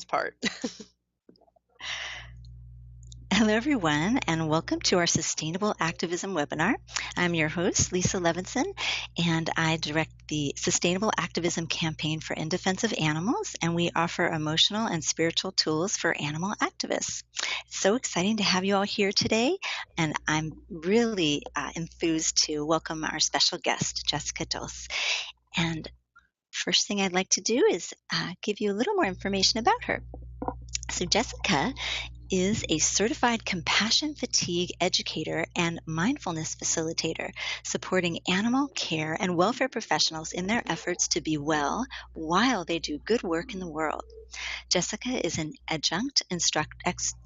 most part. Hello, everyone, and welcome to our Sustainable Activism webinar. I'm your host, Lisa Levinson, and I direct the Sustainable Activism campaign for In Defense of Animals, and we offer emotional and spiritual tools for animal activists. It's so exciting to have you all here today, and I'm really enthused to welcome our special guest, Jessica Dolce. And first thing I'd like to do is give you a little more information about her. So Jessica is a certified compassion fatigue educator and mindfulness facilitator, supporting animal care and welfare professionals in their efforts to be well while they do good work in the world. Jessica is an adjunct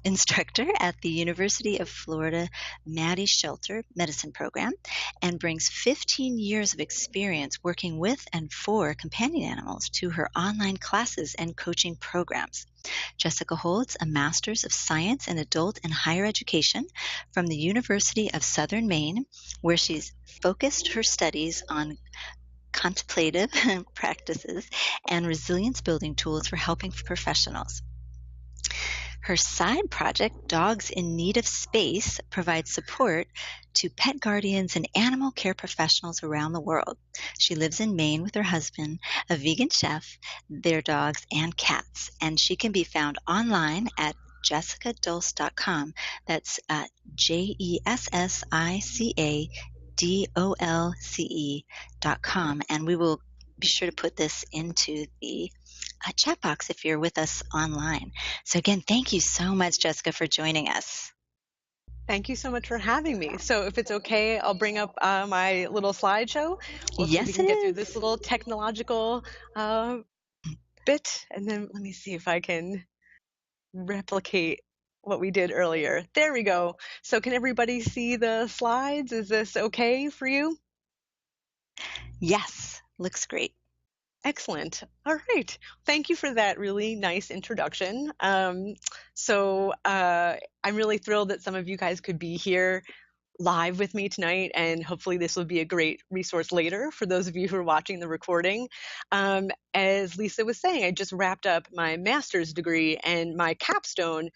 instructor at the University of Florida Maddie Shelter Medicine Program and brings 15 years of experience working with and for companion animals to her online classes and coaching programs. Jessica holds a Master's of Science in Adult and Higher Education from the University of Southern Maine, where she's focused her studies on contemplative practices and resilience building tools for helping professionals. Her side project, Dogs in Need of Space, provides support to pet guardians and animal care professionals around the world. She lives in Maine with her husband, a vegan chef, their dogs, and cats, and she can be found online at jessicadolce.com. That's JESSICADOLCE.com, and we will be sure to put this into the chat box if you're with us online. So again, thank you so much, Jessica, for joining us. Thank you so much for having me. So if it's okay, I'll bring up my little slideshow. We'll see if we can get through this little technological bit. And then let me see if I can replicate what we did earlier. There we go. So can everybody see the slides? Is this okay for you? Yes, looks great. Excellent. All right. Thank you for that really nice introduction. I'm really thrilled that some of you guys could be here live with me tonight, and hopefully this will be a great resource later for those of you who are watching the recording. As Lisa was saying, I just wrapped up my master's degree, and my capstone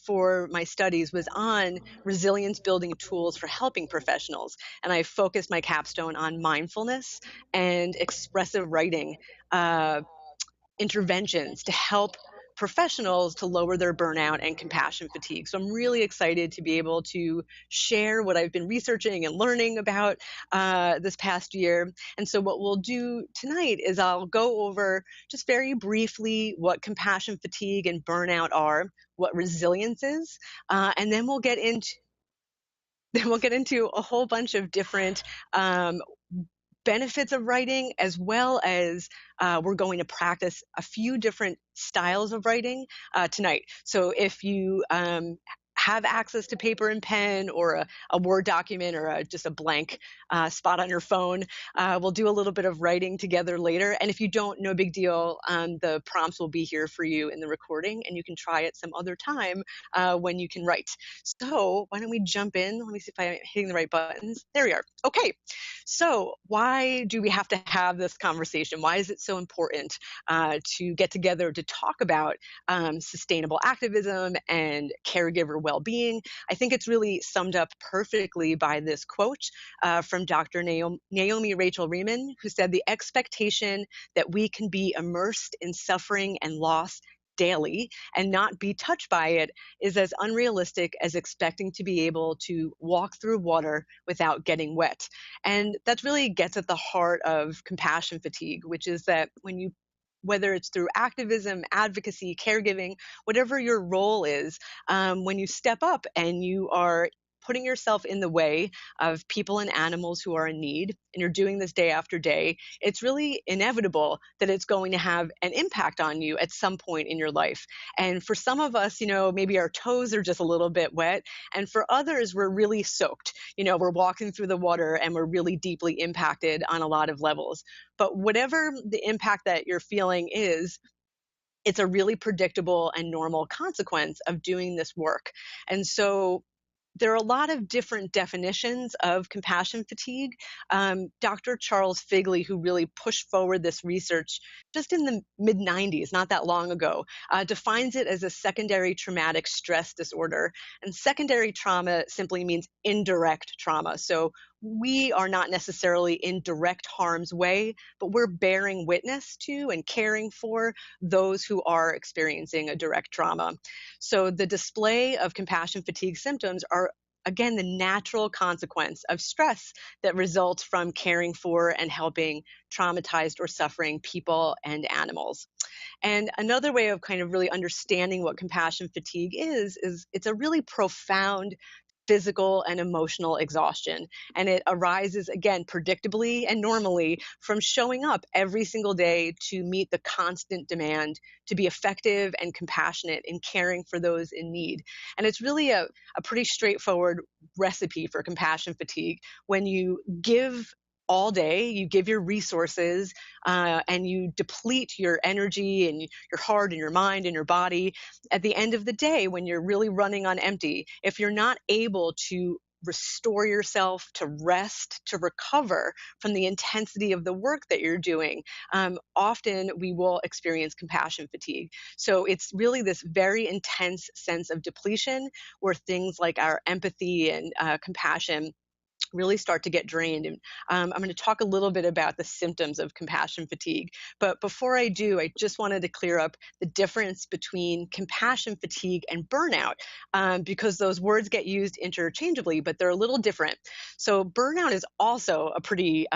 for my studies was on resilience building tools for helping professionals. And I focused my capstone on mindfulness and expressive writing interventions to help professionals to lower their burnout and compassion fatigue. So I'm really excited to be able to share what I've been researching and learning about this past year. And so what we'll do tonight is I'll go over just very briefly what compassion fatigue and burnout are, what resilience is, and then we'll get into a whole bunch of different benefits of writing, as well as we're going to practice a few different styles of writing tonight. So if you have access to paper and pen or a Word document or just a blank spot on your phone, we'll do a little bit of writing together later. And if you don't, no big deal. The prompts will be here for you in the recording, and you can try it some other time when you can write. So why don't we jump in? Let me see if I'm hitting the right buttons. There we are. Okay. So why do we have to have this conversation? Why is it so important to get together to talk about sustainable activism and caregiver well-being? I think it's really summed up perfectly by this quote from Dr. Naomi Rachel Remen, who said, "The expectation that we can be immersed in suffering and loss daily and not be touched by it is as unrealistic as expecting to be able to walk through water without getting wet." And that really gets at the heart of compassion fatigue, which is that whether it's through activism, advocacy, caregiving, whatever your role is, when you step up and you are putting yourself in the way of people and animals who are in need, and you're doing this day after day, it's really inevitable that it's going to have an impact on you at some point in your life. And for some of us, maybe our toes are just a little bit wet. And for others, we're really soaked. We're walking through the water and we're really deeply impacted on a lot of levels. But whatever the impact that you're feeling is, it's a really predictable and normal consequence of doing this work. And so there are a lot of different definitions of compassion fatigue. Dr. Charles Figley, who really pushed forward this research just in the mid 90s, not that long ago, defines it as a secondary traumatic stress disorder. And secondary trauma simply means indirect trauma. So we are not necessarily in direct harm's way, but we're bearing witness to and caring for those who are experiencing a direct trauma. So the display of compassion fatigue symptoms are, again, the natural consequence of stress that results from caring for and helping traumatized or suffering people and animals. And another way of kind of really understanding what compassion fatigue is it's a really profound physical and emotional exhaustion. And it arises, again, predictably and normally from showing up every single day to meet the constant demand to be effective and compassionate in caring for those in need. And it's really a pretty straightforward recipe for compassion fatigue. When you give all day, you give your resources, and you deplete your energy and your heart and your mind and your body. At the end of the day, when you're really running on empty, if you're not able to restore yourself, to rest, to recover from the intensity of the work that you're doing, often we will experience compassion fatigue. So it's really this very intense sense of depletion where things like our empathy and compassion really start to get drained. And I'm going to talk a little bit about the symptoms of compassion fatigue. But before I do, I just wanted to clear up the difference between compassion fatigue and burnout, because those words get used interchangeably, but they're a little different. So burnout is also a pretty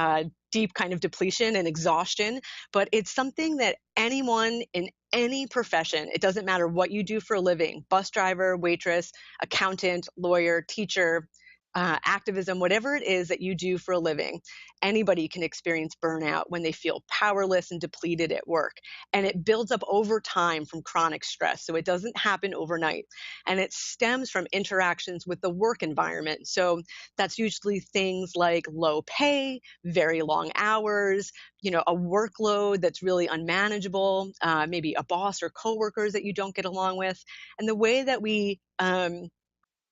deep kind of depletion and exhaustion, but it's something that anyone in any profession, it doesn't matter what you do for a living, bus driver, waitress, accountant, lawyer, teacher, activism, whatever it is that you do for a living, anybody can experience burnout when they feel powerless and depleted at work. And it builds up over time from chronic stress. So it doesn't happen overnight. And it stems from interactions with the work environment. So that's usually things like low pay, very long hours, a workload that's really unmanageable, maybe a boss or coworkers that you don't get along with. And the way that we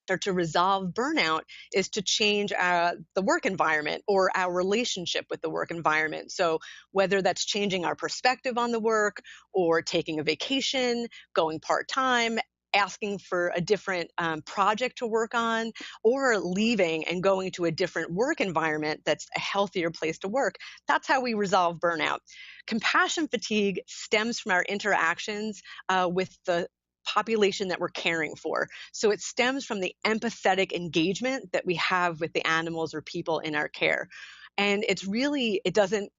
or to resolve burnout is to change the work environment or our relationship with the work environment. So whether that's changing our perspective on the work or taking a vacation, going part-time, asking for a different project to work on, or leaving and going to a different work environment that's a healthier place to work, that's how we resolve burnout. Compassion fatigue stems from our interactions with the population that we're caring for. So it stems from the empathetic engagement that we have with the animals or people in our care. And it doesn't,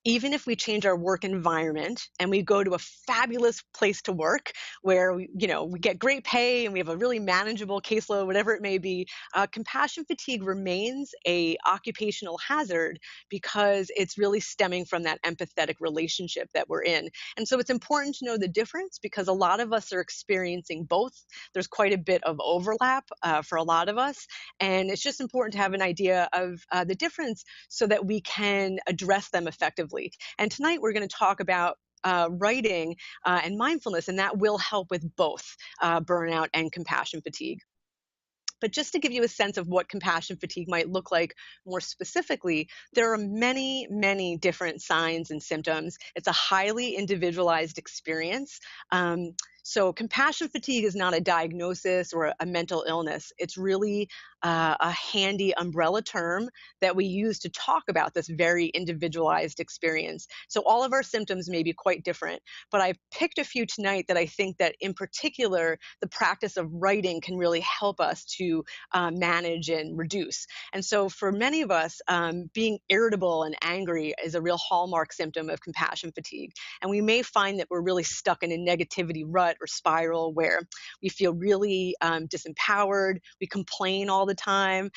even if we change our work environment and we go to a fabulous place to work where we get great pay and we have a really manageable caseload, whatever it may be, compassion fatigue remains a occupational hazard because it's really stemming from that empathetic relationship that we're in. And so it's important to know the difference because a lot of us are experiencing both. There's quite a bit of overlap for a lot of us, and it's just important to have an idea of the difference so that we can address them effectively. And tonight we're going to talk about writing and mindfulness, and that will help with both burnout and compassion fatigue. But just to give you a sense of what compassion fatigue might look like more specifically, there are many, many different signs and symptoms. It's a highly individualized experience. So compassion fatigue is not a diagnosis or a mental illness. It's really a handy umbrella term that we use to talk about this very individualized experience. So all of our symptoms may be quite different, but I've picked a few tonight that I think that in particular, the practice of writing can really help us to manage and reduce. And so for many of us, being irritable and angry is a real hallmark symptom of compassion fatigue. And we may find that we're really stuck in a negativity rut or spiral where we feel really disempowered, we complain all the time.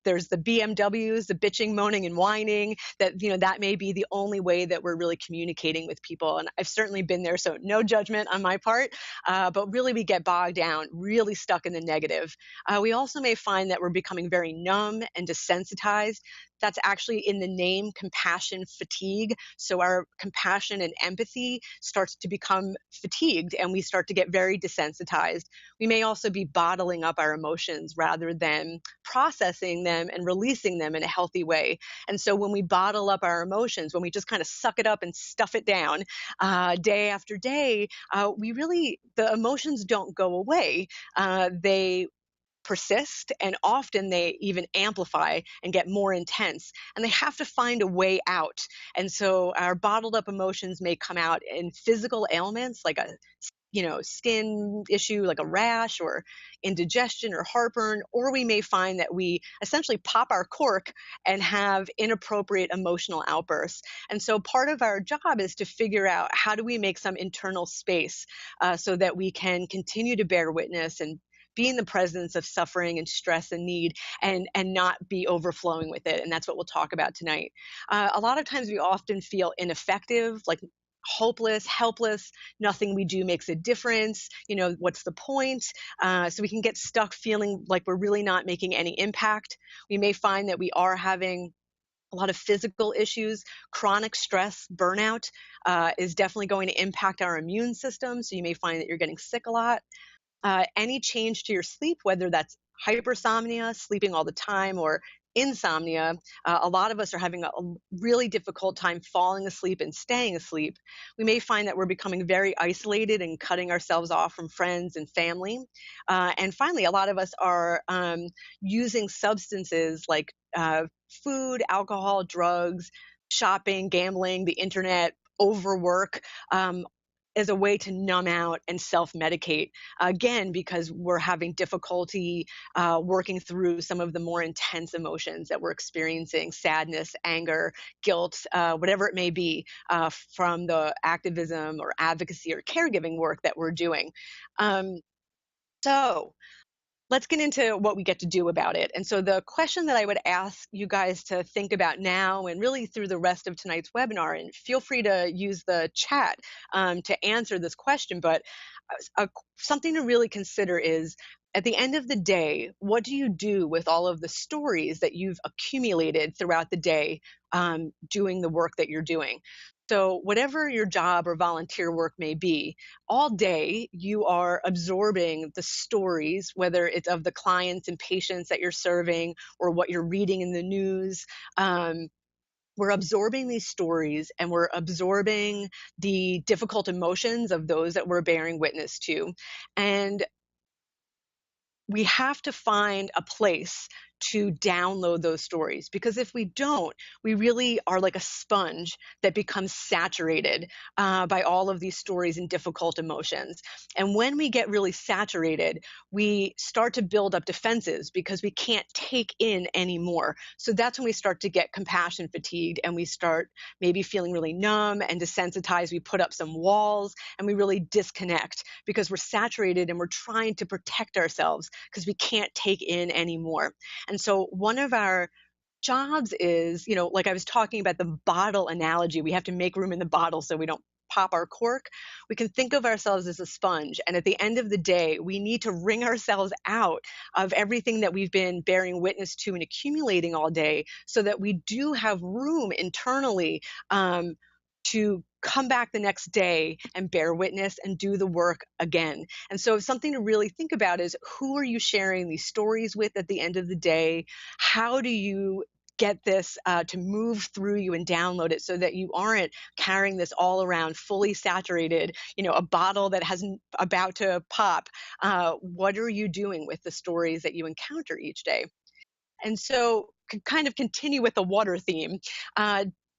There's the BMWs, the bitching, moaning, and whining, that may be the only way that we're really communicating with people. And I've certainly been there, so no judgment on my part. But really, we get bogged down, really stuck in the negative. We also may find that we're becoming very numb and desensitized. That's actually in the name compassion fatigue. So our compassion and empathy starts to become fatigued and we start to get very desensitized. We may also be bottling up our emotions rather than processing them and releasing them in a healthy way. And so when we bottle up our emotions, when we just kind of suck it up and stuff it down day after day, the emotions don't go away. They persist and often they even amplify and get more intense and they have to find a way out. And so our bottled up emotions may come out in physical ailments like a skin issue like a rash or indigestion or heartburn, or we may find that we essentially pop our cork and have inappropriate emotional outbursts. And so part of our job is to figure out how do we make some internal space so that we can continue to bear witness and be in the presence of suffering and stress and need and not be overflowing with it. And that's what we'll talk about tonight. A lot of times we often feel ineffective, like hopeless, helpless, nothing we do makes a difference. What's the point? So we can get stuck feeling like we're really not making any impact. We may find that we are having a lot of physical issues. Chronic stress, burnout is definitely going to impact our immune system. So you may find that you're getting sick a lot. Any change to your sleep, whether that's hypersomnia, sleeping all the time, or insomnia. A lot of us are having a really difficult time falling asleep and staying asleep. We may find that we're becoming very isolated and cutting ourselves off from friends and family. And finally, a lot of us are using substances like food, alcohol, drugs, shopping, gambling, the internet, overwork, as a way to numb out and self-medicate, again, because we're having difficulty working through some of the more intense emotions that we're experiencing, sadness, anger, guilt, whatever it may be, from the activism or advocacy or caregiving work that we're doing. So let's get into what we get to do about it. And so the question that I would ask you guys to think about now and really through the rest of tonight's webinar, and feel free to use the chat to answer this question, but something to really consider is, at the end of the day, what do you do with all of the stories that you've accumulated throughout the day doing the work that you're doing? So whatever your job or volunteer work may be, all day you are absorbing the stories, whether it's of the clients and patients that you're serving or what you're reading in the news. We're absorbing these stories and we're absorbing the difficult emotions of those that we're bearing witness to. And we have to find a place to download those stories, because if we don't, we really are like a sponge that becomes saturated by all of these stories and difficult emotions. And when we get really saturated, we start to build up defenses because we can't take in anymore. So that's when we start to get compassion fatigued and we start maybe feeling really numb and desensitized. We put up some walls and we really disconnect because we're saturated and we're trying to protect ourselves because we can't take in anymore. And so one of our jobs is, like I was talking about the bottle analogy, we have to make room in the bottle so we don't pop our cork. We can think of ourselves as a sponge. And at the end of the day, we need to wring ourselves out of everything that we've been bearing witness to and accumulating all day so that we do have room internally to come back the next day and bear witness and do the work again. And so something to really think about is, who are you sharing these stories with at the end of the day? How do you get this to move through you and download it so that you aren't carrying this all around fully saturated, a bottle that hasn't about to pop? What are you doing with the stories that you encounter each day? And so, to kind of continue with the water theme,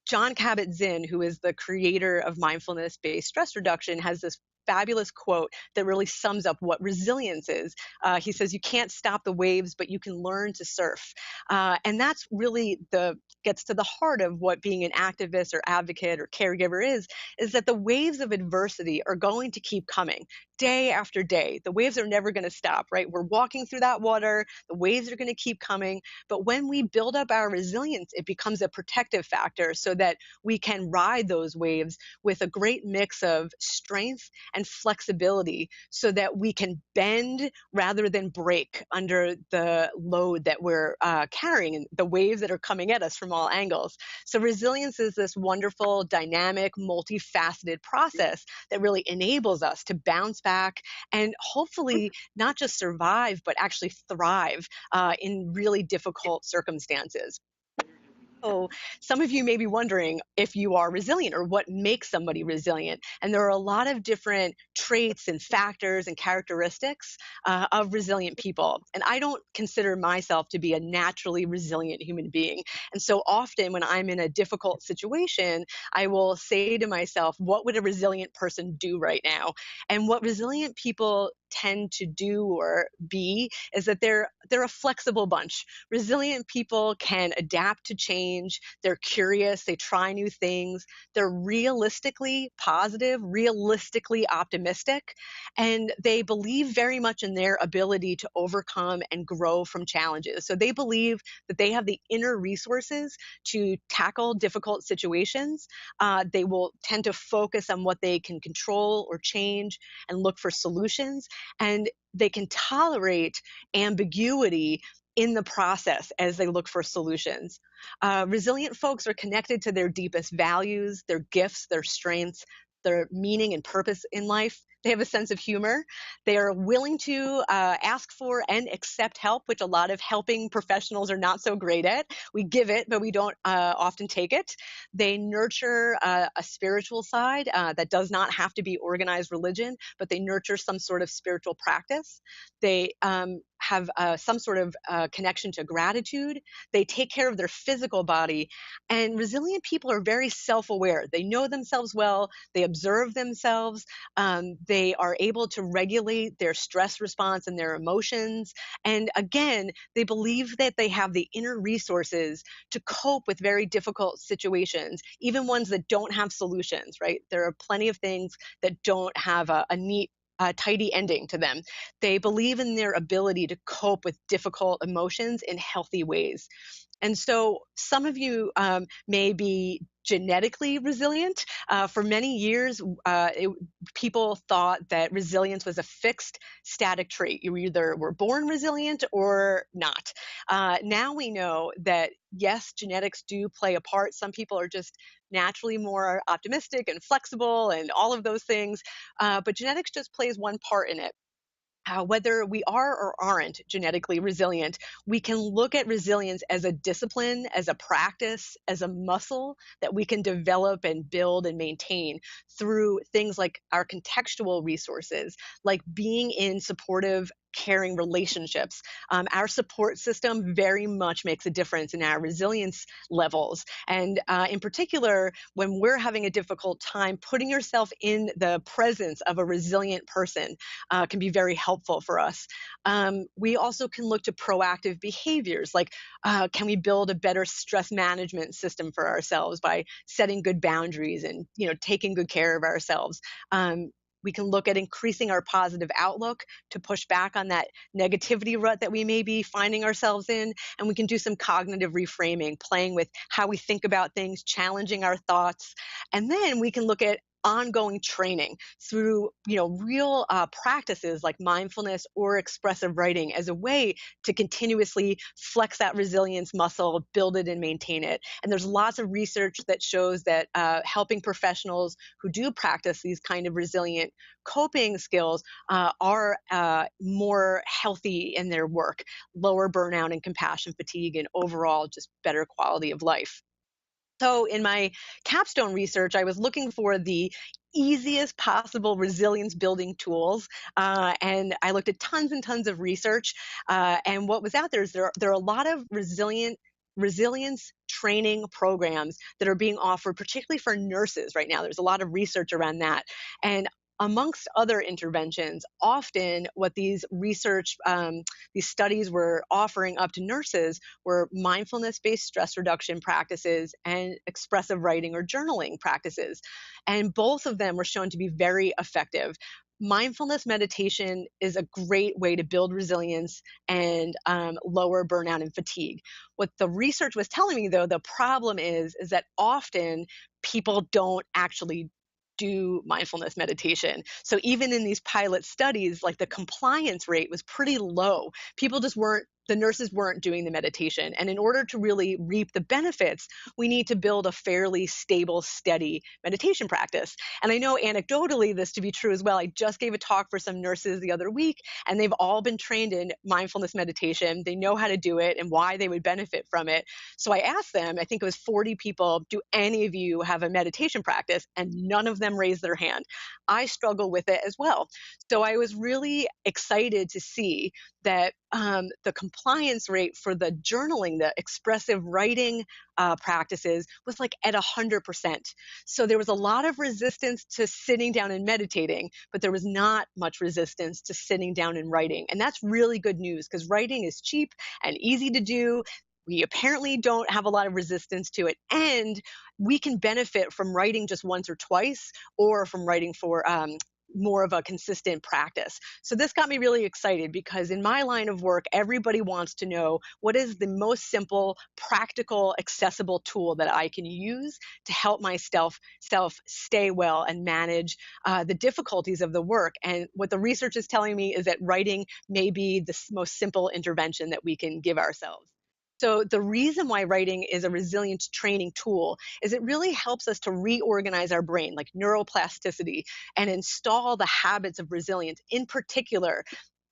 John Kabat-Zinn, who is the creator of mindfulness-based stress reduction, has this fabulous quote that really sums up what resilience is. He says, "You can't stop the waves, but you can learn to surf." And that's really gets to the heart of what being an activist or advocate or caregiver is that the waves of adversity are going to keep coming day after day. The waves are never going to stop, right? We're walking through that water. The waves are going to keep coming. But when we build up our resilience, it becomes a protective factor so that we can ride those waves with a great mix of strength and flexibility so that we can bend rather than break under the load that we're carrying and the waves that are coming at us from all angles. So resilience is this wonderful, dynamic, multifaceted process that really enables us to bounce back and hopefully not just survive, but actually thrive in really difficult circumstances. So, some of you may be wondering if you are resilient or what makes somebody resilient. And there are a lot of different traits and factors and characteristics of resilient people. And I don't consider myself to be a naturally resilient human being. And so often when I'm in a difficult situation, I will say to myself, what would a resilient person do right now? And what resilient people tend to do or be is that they're a flexible bunch. Resilient people can adapt to change. They're curious. They try new things. They're realistically positive, realistically optimistic, and they believe very much in their ability to overcome and grow from challenges. So they believe that they have the inner resources to tackle difficult situations. They will tend to focus on what they can control or change and look for solutions. And they can tolerate ambiguity in the process as they look for solutions. Resilient folks are connected to their deepest values, their gifts, their strengths, their meaning and purpose in life. They have a sense of humor. They are willing to ask for and accept help, which a lot of helping professionals are not so great at. We give it, but we don't often take it. They nurture a spiritual side that does not have to be organized religion, but they nurture some sort of spiritual practice. They have some sort of connection to gratitude. They take care of their physical body. And resilient people are very self aware. They know themselves well, they observe themselves, they are able to regulate their stress response and their emotions. And again, they believe that they have the inner resources to cope with very difficult situations, even ones that don't have solutions, right? There are plenty of things that don't have a neat tidy ending to them. They believe in their ability to cope with difficult emotions in healthy ways. And so some of you may be genetically resilient. For many years, people thought that resilience was a fixed, static trait. You either were born resilient or not. Now we know that, yes, genetics do play a part. Some people are just naturally more optimistic and flexible and all of those things. But genetics just plays one part in it. Whether we are or aren't genetically resilient, we can look at resilience as a discipline, as a practice, as a muscle that we can develop and build and maintain through things like our contextual resources, like being in supportive, caring relationships. Our support system very much makes a difference in our resilience levels. And in particular, when we're having a difficult time, putting yourself in the presence of a resilient person can be very helpful for us. We also can look to proactive behaviors, like can we build a better stress management system for ourselves by setting good boundaries and taking good care of ourselves. We can look at increasing our positive outlook to push back on that negativity rut that we may be finding ourselves in. And we can do some cognitive reframing, playing with how we think about things, challenging our thoughts. And then we can look at ongoing training through real practices like mindfulness or expressive writing as a way to continuously flex that resilience muscle, build it and maintain it. And there's lots of research that shows that helping professionals who do practice these kind of resilient coping skills are more healthy in their work, lower burnout and compassion fatigue, and overall just better quality of life. So in my capstone research, I was looking for the easiest possible resilience building tools. And I looked at tons and tons of research. And what was out there is there are a lot of resilience training programs that are being offered, particularly for nurses right now. There's a lot of research around that. And amongst other interventions, often what these these studies were offering up to nurses were mindfulness-based stress reduction practices and expressive writing or journaling practices. And both of them were shown to be very effective. Mindfulness meditation is a great way to build resilience and lower burnout and fatigue. What the research was telling me, though, the problem is that often people don't actually do mindfulness meditation. So even in these pilot studies, like the compliance rate was pretty low. People just weren't the nurses weren't doing the meditation. And in order to really reap the benefits, we need to build a fairly stable, steady meditation practice. And I know anecdotally this to be true as well. I just gave a talk for some nurses the other week, and they've all been trained in mindfulness meditation. They know how to do it and why they would benefit from it. So I asked them, I think it was 40 people, do any of you have a meditation practice? And none of them raised their hand. I struggle with it as well. So I was really excited to see that the compliance rate for the journaling, the expressive writing practices was like at 100%. So there was a lot of resistance to sitting down and meditating, but there was not much resistance to sitting down and writing. And that's really good news because writing is cheap and easy to do. We apparently don't have a lot of resistance to it. And we can benefit from writing just once or twice or from writing for more of a consistent practice. So this got me really excited because in my line of work, everybody wants to know what is the most simple, practical, accessible tool that I can use to help myself stay well and manage the difficulties of the work. And what the research is telling me is that writing may be the most simple intervention that we can give ourselves. So the reason why writing is a resilience training tool is it really helps us to reorganize our brain, like neuroplasticity, and install the habits of resilience. In particular,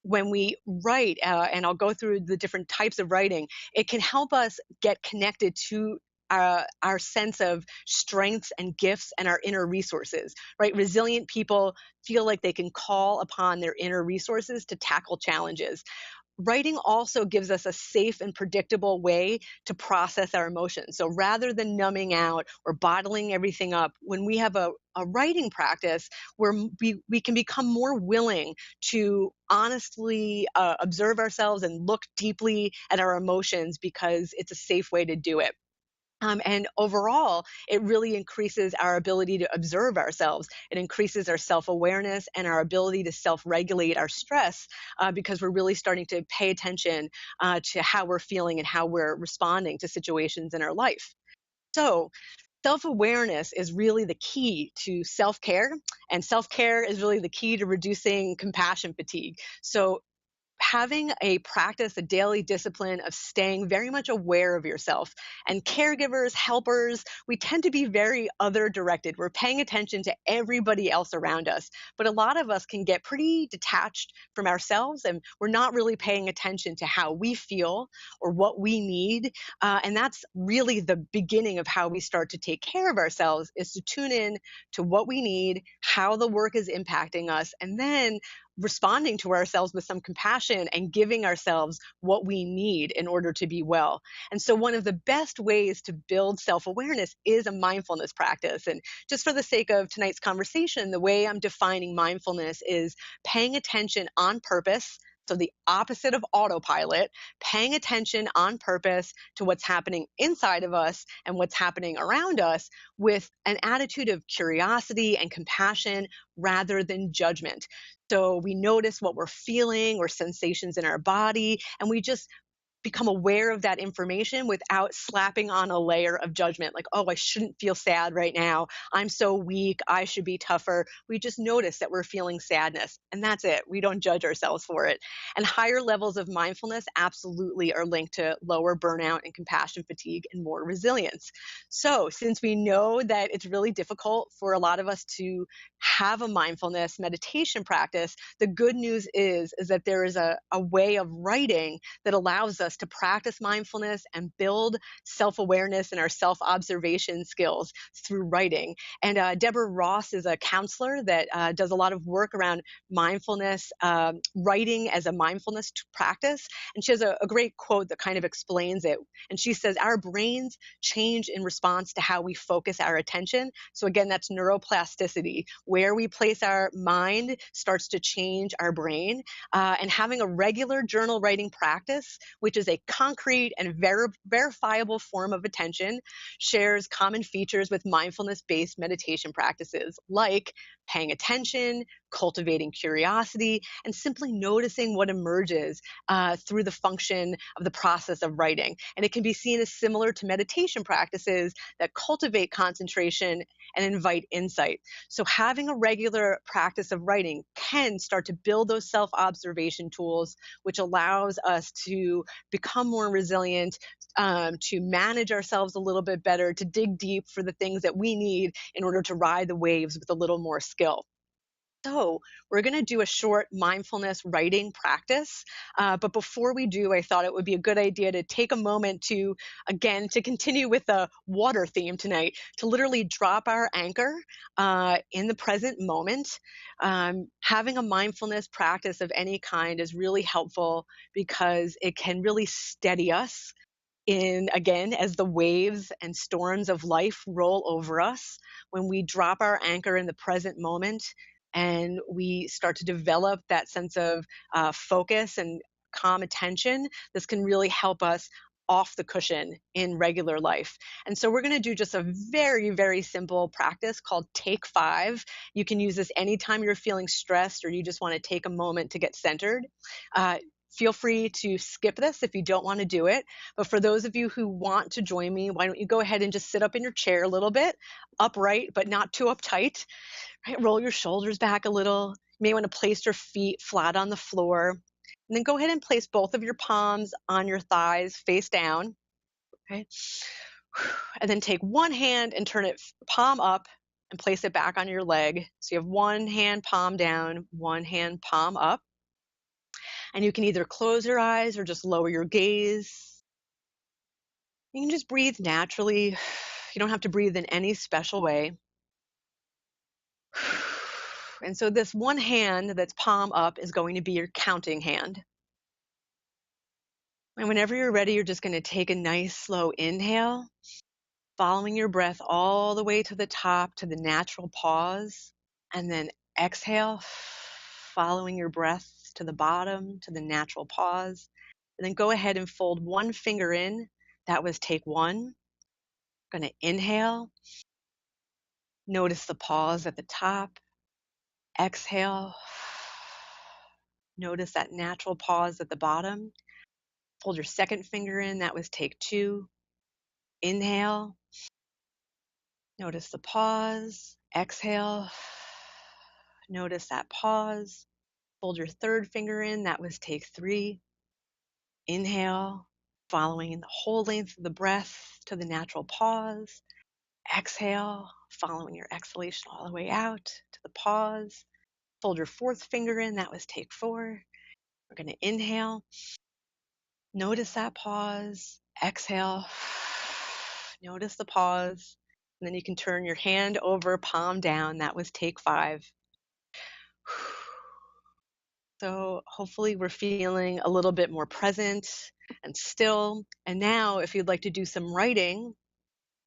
when we write, and I'll go through the different types of writing, it can help us get connected to our sense of strengths and gifts and our inner resources, right? Resilient people feel like they can call upon their inner resources to tackle challenges. Writing also gives us a safe and predictable way to process our emotions. So rather than numbing out or bottling everything up, when we have a writing practice where we can become more willing to honestly observe ourselves and look deeply at our emotions because it's a safe way to do it. And overall, it really increases our ability to observe ourselves. It increases our self awareness and our ability to self regulate our stress because we're really starting to pay attention to how we're feeling and how we're responding to situations in our life. So, self awareness is really the key to self care, and self care is really the key to reducing compassion fatigue. So, having a practice, a daily discipline of staying very much aware of yourself. And caregivers, helpers, we tend to be very other directed. We're paying attention to everybody else around us. But a lot of us can get pretty detached from ourselves and we're not really paying attention to how we feel or what we need. And that's really the beginning of how we start to take care of ourselves is to tune in to what we need, how the work is impacting us, and then responding to ourselves with some compassion and giving ourselves what we need in order to be well. And so, one of the best ways to build self awareness is a mindfulness practice. And just for the sake of tonight's conversation, the way I'm defining mindfulness is paying attention on purpose. So, the opposite of autopilot, paying attention on purpose to what's happening inside of us and what's happening around us with an attitude of curiosity and compassion rather than judgment. So we notice what we're feeling or sensations in our body, and we just become aware of that information without slapping on a layer of judgment like, oh, I shouldn't feel sad right now. I'm so weak. I should be tougher. We just notice that we're feeling sadness, and that's it. We don't judge ourselves for it. And higher levels of mindfulness absolutely are linked to lower burnout and compassion fatigue and more resilience. So, since we know that it's really difficult for a lot of us to have a mindfulness meditation practice, the good news is that there is a way of writing that allows us to practice mindfulness and build self-awareness and our self-observation skills through writing. And Deborah Ross is a counselor that does a lot of work around mindfulness, writing as a mindfulness practice. And she has a great quote that kind of explains it. And she says, our brains change in response to how we focus our attention. So again, that's neuroplasticity. Where we place our mind starts to change our brain. And having a regular journal writing practice, which is a concrete and verifiable form of attention, shares common features with mindfulness-based meditation practices like paying attention, cultivating curiosity, and simply noticing what emerges through the function of the process of writing. And it can be seen as similar to meditation practices that cultivate concentration and invite insight. So, having a regular practice of writing can start to build those self observation tools, which allows us to become more resilient, to manage ourselves a little bit better, to dig deep for the things that we need in order to ride the waves with a little more skill. So, we're going to do a short mindfulness writing practice. But before we do, I thought it would be a good idea to take a moment to, again, to continue with the water theme tonight, to literally drop our anchor in the present moment. Having a mindfulness practice of any kind is really helpful because it can really steady us in, again, as the waves and storms of life roll over us. When we drop our anchor in the present moment and we start to develop that sense of focus and calm attention, this can really help us off the cushion in regular life. And so we're going to do just a very, very simple practice called Take 5. You can use this anytime you're feeling stressed or you just want to take a moment to get centered. Feel free to skip this if you don't want to do it. But for those of you who want to join me, why don't you go ahead and just sit up in your chair a little bit, upright, but not too uptight, right? Roll your shoulders back a little. You may want to place your feet flat on the floor. And then go ahead and place both of your palms on your thighs face down. Okay. And then take one hand and turn it palm up and place it back on your leg. So you have one hand palm down, one hand palm up. And you can either close your eyes or just lower your gaze. You can just breathe naturally. You don't have to breathe in any special way. And so this one hand that's palm up is going to be your counting hand. And whenever you're ready, you're just going to take a nice slow inhale, following your breath all the way to the top to the natural pause. And then exhale, following your breath to the bottom to the natural pause. And then go ahead and fold one finger in. That was take 1. Going to inhale. Notice the pause at the top. Exhale. Notice that natural pause at the bottom. Fold your second finger in. That was take 2. Inhale. Notice the pause. Exhale. Notice that pause. Fold your third finger in. That was take 3. Inhale. Following in the whole length of the breath to the natural pause. Exhale. Following your exhalation all the way out to the pause. Fold your fourth finger in. That was take 4. We're going to inhale. Notice that pause. Exhale. Notice the pause. And then you can turn your hand over, palm down. That was take 5. So hopefully we're feeling a little bit more present and still. And now if you'd like to do some writing,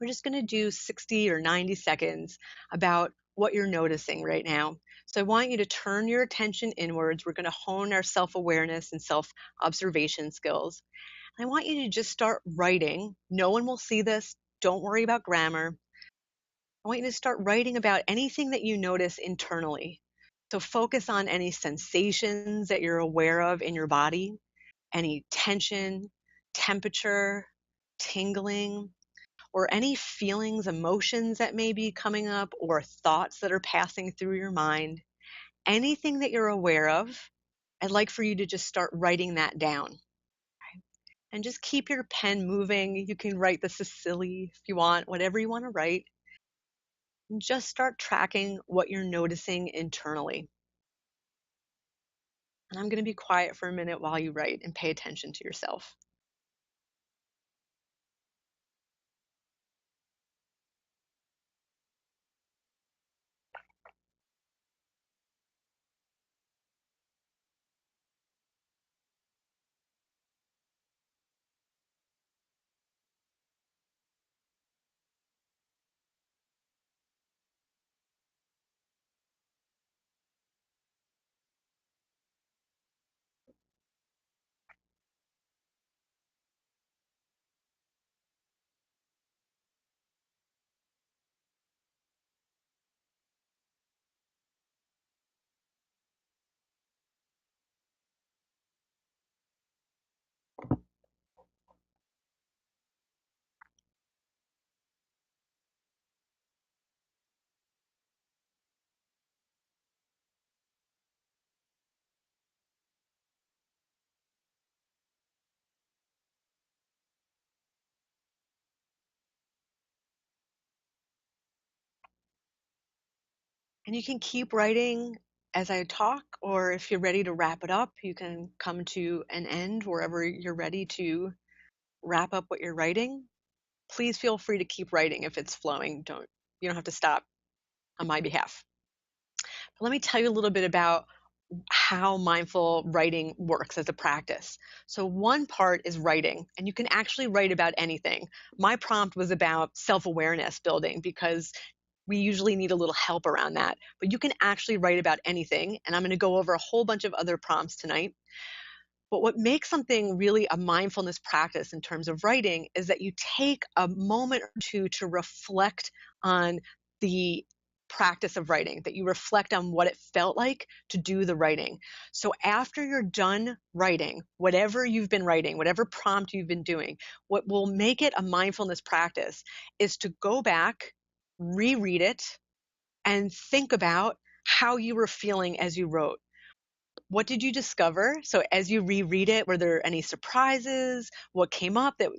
we're just going to do 60 or 90 seconds about what you're noticing right now. So I want you to turn your attention inwards. We're going to hone our self-awareness and self-observation skills. I want you to just start writing. No one will see this. Don't worry about grammar. I want you to start writing about anything that you notice internally. So focus on any sensations that you're aware of in your body, any tension, temperature, tingling, or any feelings, emotions that may be coming up, or thoughts that are passing through your mind. Anything that you're aware of, I'd like for you to just start writing that down. And just keep your pen moving. You can write this as silly if you want, whatever you want to write. And just start tracking what you're noticing internally. And I'm going to be quiet for a minute while you write and pay attention to yourself. And you can keep writing as I talk, or if you're ready to wrap it up, you can come to an end wherever you're ready to wrap up what you're writing. Please feel free to keep writing if it's flowing. You don't have to stop on my behalf. But let me tell you a little bit about how mindful writing works as a practice. So one part is writing, and you can actually write about anything. My prompt was about self-awareness building because we usually need a little help around that. But you can actually write about anything, and I'm going to go over a whole bunch of other prompts tonight. But what makes something really a mindfulness practice in terms of writing is that you take a moment or two to reflect on the practice of writing, that you reflect on what it felt like to do the writing. So after you're done writing, whatever you've been writing, whatever prompt you've been doing, what will make it a mindfulness practice is to go back, reread it, and think about how you were feeling as you wrote. What did you discover? So as you reread it, were there any surprises? What came up that,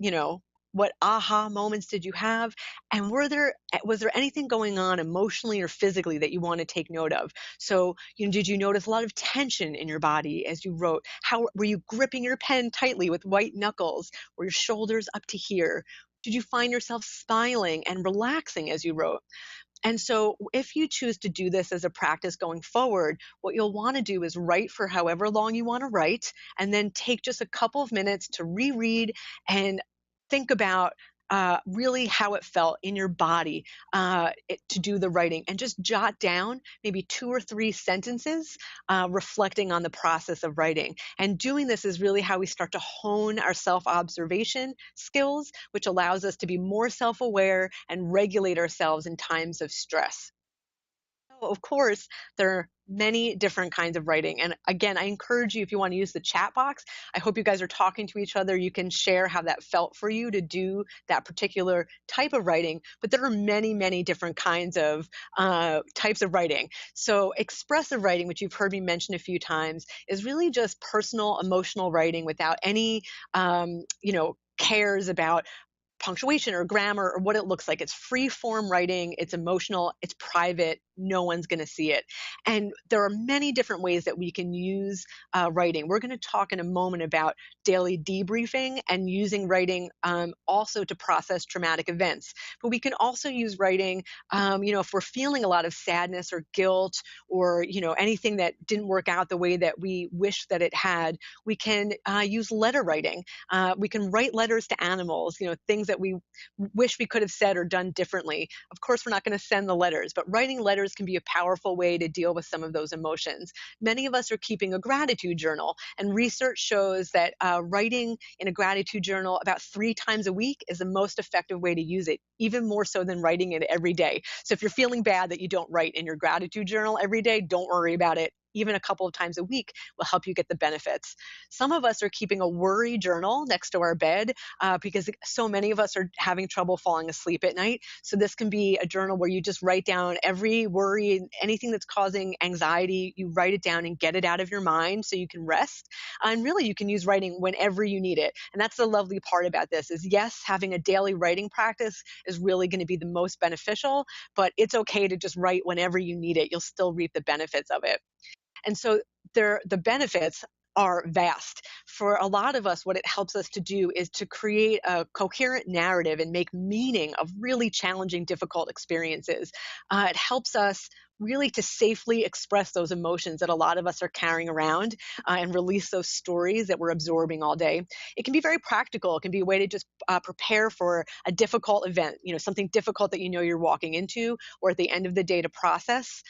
what aha moments did you have? And was there anything going on emotionally or physically that you want to take note of? So, did you notice a lot of tension in your body as you wrote? How were you gripping your pen tightly with white knuckles? Were your shoulders up to here? Did you find yourself smiling and relaxing as you wrote? And so if you choose to do this as a practice going forward, what you'll want to do is write for however long you want to write, and then take just a couple of minutes to reread and think about really how it felt in your body to do the writing, and just jot down maybe 2 or 3 sentences reflecting on the process of writing. And doing this is really how we start to hone our self-observation skills, which allows us to be more self-aware and regulate ourselves in times of stress. Of course, there are many different kinds of writing. And again, I encourage you, if you want to use the chat box, I hope you guys are talking to each other. You can share how that felt for you to do that particular type of writing. But there are many, many different kinds of types of writing. So expressive writing, which you've heard me mention a few times, is really just personal, emotional writing without any, cares about punctuation or grammar or what it looks like. It's free form writing, it's emotional, it's private, no one's going to see it. And there are many different ways that we can use writing. We're going to talk in a moment about daily debriefing and using writing also to process traumatic events. But we can also use writing, if we're feeling a lot of sadness or guilt or, anything that didn't work out the way that we wish that it had, we can use letter writing. We can write letters to animals, things that we wish we could have said or done differently. Of course, we're not going to send the letters, but writing letters can be a powerful way to deal with some of those emotions. Many of us are keeping a gratitude journal, and research shows that writing in a gratitude journal about 3 times a week is the most effective way to use it, even more so than writing it every day. So if you're feeling bad that you don't write in your gratitude journal every day, don't worry about it. Even a couple of times a week will help you get the benefits. Some of us are keeping a worry journal next to our bed because so many of us are having trouble falling asleep at night. So this can be a journal where you just write down every worry, anything that's causing anxiety, you write it down and get it out of your mind so you can rest. And really, you can use writing whenever you need it. And that's the lovely part about this is, yes, having a daily writing practice is really going to be the most beneficial, but it's okay to just write whenever you need it. You'll still reap the benefits of it. And so the benefits are vast. For a lot of us, what it helps us to do is to create a coherent narrative and make meaning of really challenging, difficult experiences. It helps us really to safely express those emotions that a lot of us are carrying around and release those stories that we're absorbing all day. It can be very practical. It can be a way to just prepare for a difficult event, something difficult that you're walking into, or at the end of the day to process.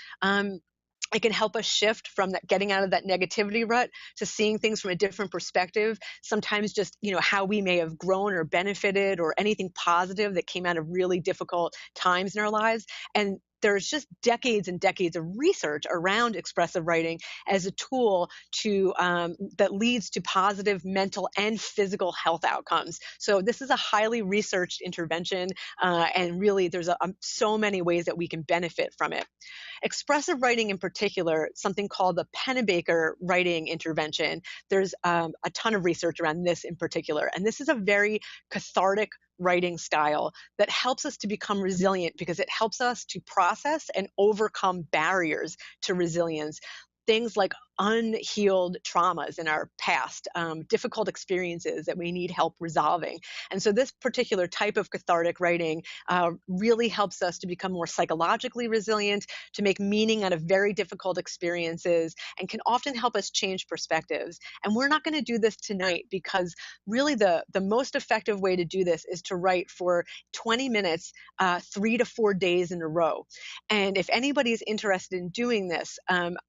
It can help us shift from that, getting out of that negativity rut to seeing things from a different perspective. Sometimes just, how we may have grown or benefited or anything positive that came out of really difficult times in our lives. And there's just decades and decades of research around expressive writing as a tool that leads to positive mental and physical health outcomes. So this is a highly researched intervention, and really there's so many ways that we can benefit from it. Expressive writing in particular, something called the Pennebaker Writing intervention, there's a ton of research around this in particular. And this is a very cathartic writing style that helps us to become resilient because it helps us to process and overcome barriers to resilience. Things like unhealed traumas in our past, difficult experiences that we need help resolving. And so, this particular type of cathartic writing really helps us to become more psychologically resilient, to make meaning out of very difficult experiences, and can often help us change perspectives. And we're not going to do this tonight because really the most effective way to do this is to write for 20 minutes, 3 to 4 days in a row. And if anybody's interested in doing this,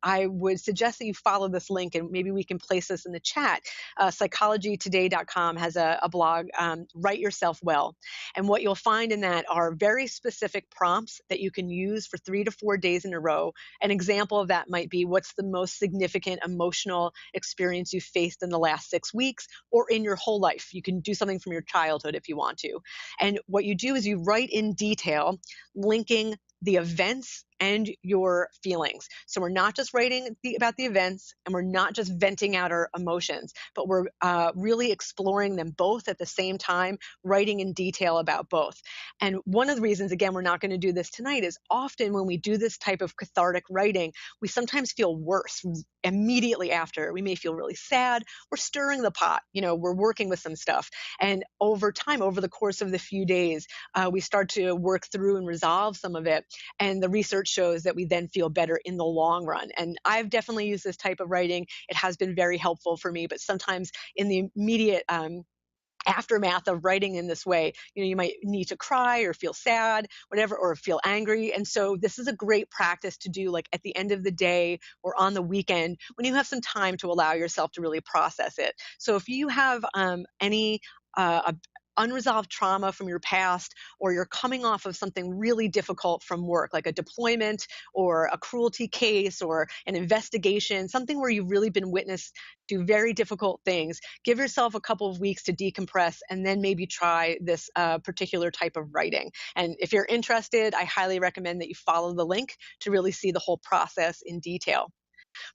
I would suggest that you follow this link and maybe we can place this in the chat. Psychologytoday.com has a blog, Write Yourself Well. And what you'll find in that are very specific prompts that you can use for 3 to 4 days in a row. An example of that might be, what's the most significant emotional experience you've faced in the last 6 weeks or in your whole life? You can do something from your childhood if you want to. And what you do is you write in detail, linking the events and your feelings. So we're not just writing about the events, and we're not just venting out our emotions, but we're really exploring them both at the same time, writing in detail about both. And one of the reasons, again, we're not going to do this tonight is often when we do this type of cathartic writing, we sometimes feel worse immediately after. We may feel really sad. We're stirring the pot, we're working with some stuff. And over time, over the course of the few days, we start to work through and resolve some of it. And the research shows that we then feel better in the long run. And I've definitely used this type of writing. It has been very helpful for me, but sometimes in the immediate aftermath of writing in this way, you might need to cry or feel sad, whatever, or feel angry. And so this is a great practice to do like at the end of the day or on the weekend when you have some time to allow yourself to really process it. So if you have any unresolved trauma from your past, or you're coming off of something really difficult from work, like a deployment or a cruelty case or an investigation, something where you've really been witness to very difficult things, give yourself a couple of weeks to decompress and then maybe try this particular type of writing. And if you're interested, I highly recommend that you follow the link to really see the whole process in detail.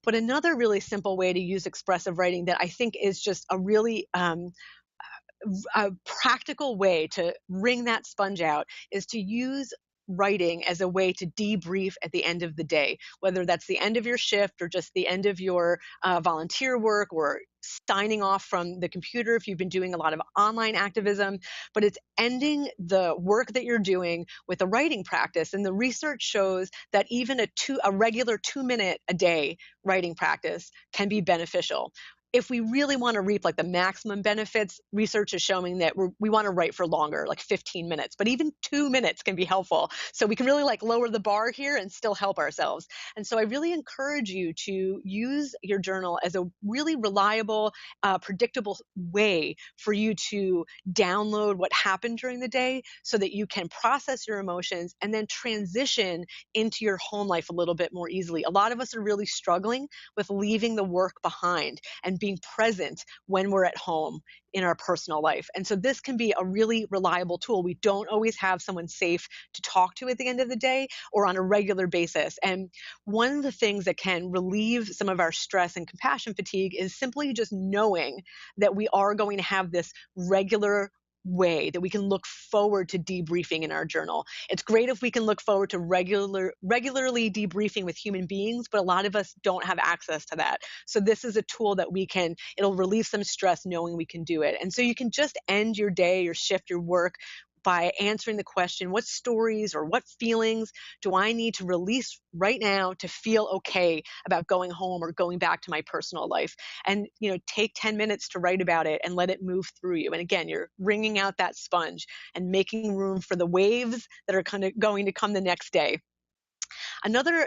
But another really simple way to use expressive writing that I think is just a really a practical way to wring that sponge out is to use writing as a way to debrief at the end of the day, whether that's the end of your shift or just the end of your volunteer work or signing off from the computer if you've been doing a lot of online activism. But it's ending the work that you're doing with a writing practice. And the research shows that even a regular 2 minute a day writing practice can be beneficial. If we really want to reap like the maximum benefits, research is showing that we want to write for longer, like 15 minutes, but even 2 minutes can be helpful. So we can really like lower the bar here and still help ourselves. And so I really encourage you to use your journal as a really reliable, predictable way for you to download what happened during the day so that you can process your emotions and then transition into your home life a little bit more easily. A lot of us are really struggling with leaving the work behind and being present when we're at home in our personal life. And so this can be a really reliable tool. We don't always have someone safe to talk to at the end of the day or on a regular basis. And one of the things that can relieve some of our stress and compassion fatigue is simply just knowing that we are going to have this regular way that we can look forward to debriefing in our journal. It's great if we can look forward to regularly debriefing with human beings, but a lot of us don't have access to that. So this is a tool that it'll relieve some stress knowing we can do it. And so you can just end your day, your shift, your work by answering the question, what stories or what feelings do I need to release right now to feel okay about going home or going back to my personal life? And, take 10 minutes to write about it and let it move through you. And again, you're wringing out that sponge and making room for the waves that are kind of going to come the next day.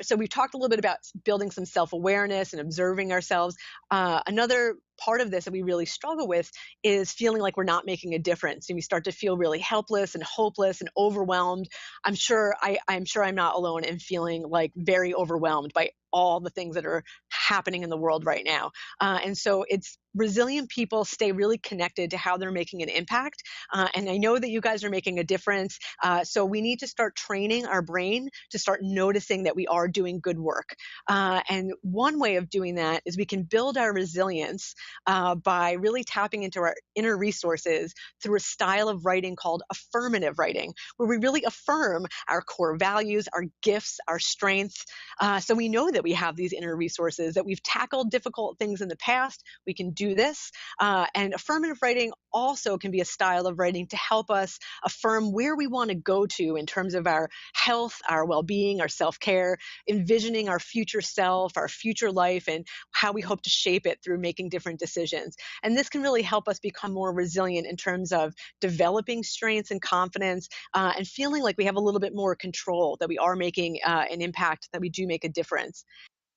So we've talked a little bit about building some self-awareness and observing ourselves. Another part of this that we really struggle with is feeling like we're not making a difference. And we start to feel really helpless and hopeless and overwhelmed. I'm sure I'm not alone in feeling like very overwhelmed by all the things that are happening in the world right now. And so it's resilient people stay really connected to how they're making an impact. And I know that you guys are making a difference. So we need to start training our brain to start noticing that we are doing good work. And one way of doing that is we can build our resilience by really tapping into our inner resources through a style of writing called affirmative writing, where we really affirm our core values, our gifts, our strengths. So we know that we have these inner resources, that we've tackled difficult things in the past. We can do this. And affirmative writing also can be a style of writing to help us affirm where we want to go to in terms of our health, our well being, our self care, envisioning our future self, our future life, and how we hope to shape it through making different decisions. And this can really help us become more resilient in terms of developing strengths and confidence, and feeling like we have a little bit more control, that we are making an impact, that we do make a difference.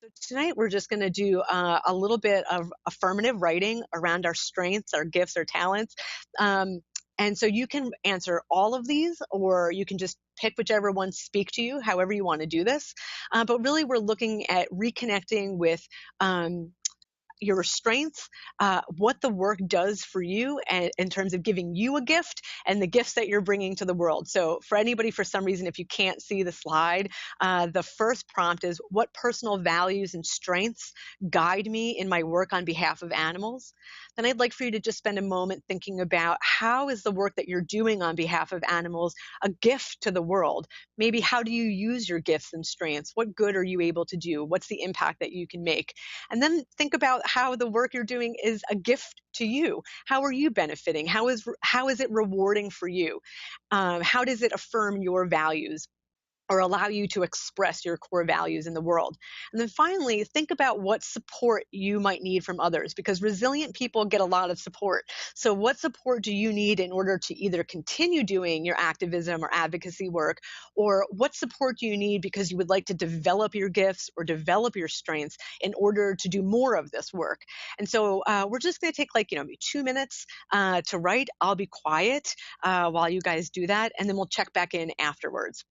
So tonight we're just going to do a little bit of affirmative writing around our strengths, our gifts, our talents. And so you can answer all of these, or you can just pick whichever ones speak to you, however you want to do this. But really, we're looking at reconnecting with um, your strengths, what the work does for you, and in terms of giving you a gift, and the gifts that you're bringing to the world. So for anybody, for some reason, if you can't see the slide, the first prompt is, what personal values and strengths guide me in my work on behalf of animals? Then I'd like for you to just spend a moment thinking about, how is the work that you're doing on behalf of animals a gift to the world? Maybe how do you use your gifts and strengths? What good are you able to do? What's the impact that you can make? And then think about how the work you're doing is a gift to you. How are you benefiting? How is it rewarding for you? How does it affirm your values, or allow you to express your core values in the world? And then finally, think about what support you might need from others, because resilient people get a lot of support. So what support do you need in order to either continue doing your activism or advocacy work, or what support do you need because you would like to develop your gifts or develop your strengths in order to do more of this work? And so we're just going to take, like, 2 minutes to write. I'll be quiet while you guys do that, and then we'll check back in afterwards.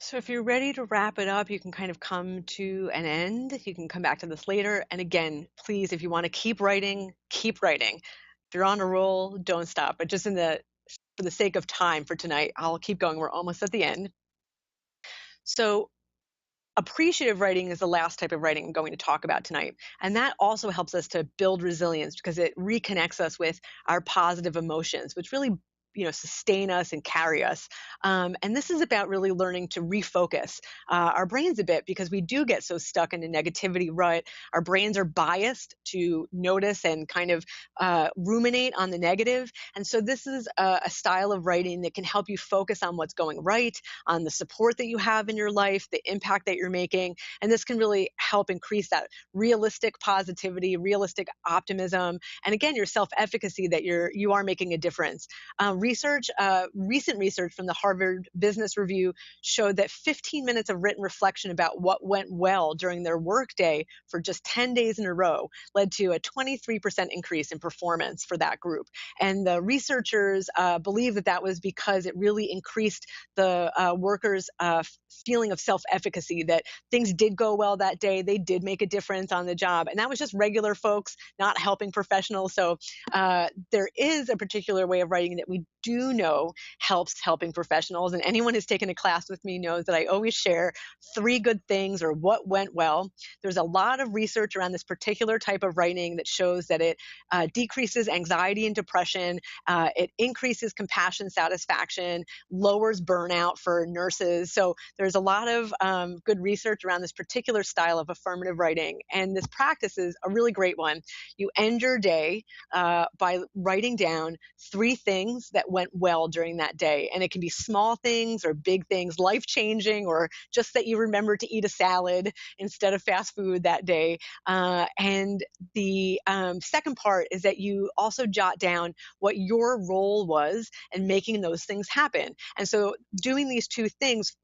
So if you're ready to wrap it up, you can kind of come to an end. You can come back to this later. And again, please, if you want to keep writing, keep writing. If you're on a roll, don't stop. But just for the sake of time for tonight, I'll keep going. We're almost at the end. So appreciative writing is the last type of writing I'm going to talk about tonight. And that also helps us to build resilience, because it reconnects us with our positive emotions, which really sustain us and carry us. And this is about really learning to refocus our brains a bit, because we do get so stuck in a negativity rut. Our brains are biased to notice and kind of ruminate on the negative. And so this is a style of writing that can help you focus on what's going right, on the support that you have in your life, the impact that you're making. And this can really help increase that realistic positivity, realistic optimism, and again, your self-efficacy that you are making a difference. Recent research from the Harvard Business Review showed that 15 minutes of written reflection about what went well during their workday for just 10 days in a row led to a 23% increase in performance for that group. And the researchers believe that that was because it really increased the workers' feeling of self-efficacy, that things did go well that day, they did make a difference on the job. And that was just regular folks, not helping professionals. So there is a particular way of writing that we do know helps helping professionals. And anyone who's taken a class with me knows that I always share 3 good things or what went well. There's a lot of research around this particular type of writing that shows that it decreases anxiety and depression, it increases compassion satisfaction, lowers burnout for nurses. So there's a lot of good research around this particular style of affirmative writing. And this practice is a really great one. You end your day by writing down 3 things that went well during that day. And it can be small things or big things, life-changing, or just that you remember to eat a salad instead of fast food that day. And the second part is that you also jot down what your role was in making those things happen. And so doing these 2 things